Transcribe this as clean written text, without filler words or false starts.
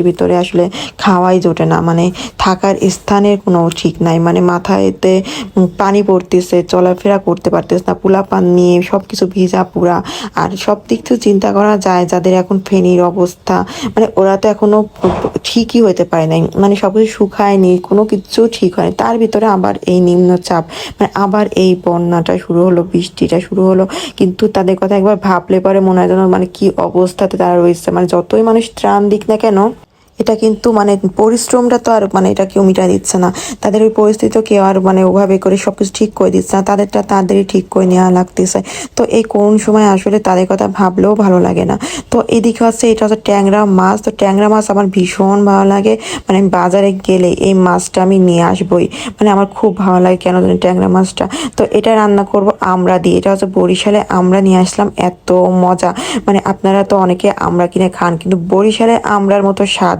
ভিতরে আসলে খাওয়াই জোটে না, মানে থাকার স্থানের কোনো ঠিক নাই, মানে মাথায়তে পানি পড়তেছে, চলাফেরা করতে পারতেছে না, পোলাপান নিয়ে সব কিছু ভিজা পুরা। আর সব দিক থেকে চিন্তা করা যায় যাদের এখন ফেনীর অবস্থা, মানে ওরা তো এখনো ঠিকই হতে পারে নাই, মানে সব কিছু শুকায়নি, কোনো কিছু ঠিক হয়নি, তার ভিতরে আবার এই নিম্নচাপ, মানে আবার এই বন্যাটা শুরু হলো, বৃষ্টিটা শুরু হলো। কিন্তু তাদের কথা একবার ভাবলে পরে মনে হয় যেন মানে কি অবস্থাতে তারা রয়েছে, মানে যতই মানুষ ত্রাণ দিক না কেন, এটা কিন্তু মানে পরিশ্রমটা তো আর মানে এটা কেউ মিটাই দিচ্ছে না, তাদের ওই পরিস্থিতি তো কেউ আর মানে ওভাবে করে সবকিছু ঠিক করে দিচ্ছে না, তাদেরটা তাদেরই ঠিক করে নেওয়া লাগতেছে। তো এই কোন সময় আসলে তাদের কথা ভাবলেও ভালো লাগে না। তো এদিকে হচ্ছে এটা হচ্ছে ট্যাংরা মাছ, তো ট্যাংরা মাছ আমার ভীষণ ভালো লাগে, মানে আমি বাজারে গেলে এই মাছটা আমি নিয়ে আসবই, মানে আমার খুব ভালো লাগে কেন জানি ট্যাংরা মাছটা। তো এটা রান্না করব আমড়া দিয়ে, এটা হচ্ছে বরিশালে আমড়া নিয়ে আসলাম, এত মজা, মানে আপনারা তো অনেকে আমড়া কিনে খান কিন্তু বরিশালে আমড়ার মতো স্বাদ